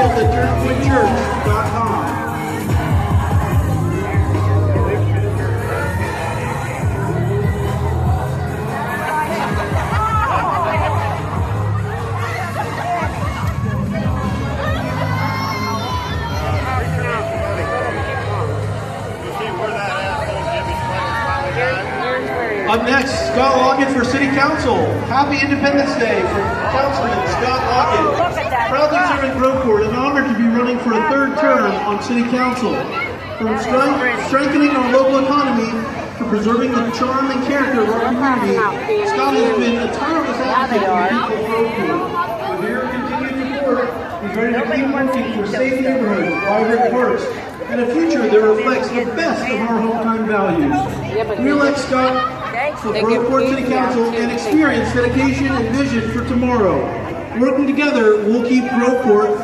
details at turnpointchurch.com. Up next, Scott Lockett for City Council. Happy Independence Day for Councilman Scott Lockett. Proudly serving Groveport and honored to be running for a third term on City Council. From strengthening our local economy to preserving the charm and character of our community, Scott has been a tireless advocate for the people of Groveport. With your continued support, he's ready to keep working for safe neighborhoods, vibrant parks, and a future that reflects the best of our hometown values. We elect Scott for Groveport City Council and experience dedication and vision for tomorrow. Working together, we'll keep Groveport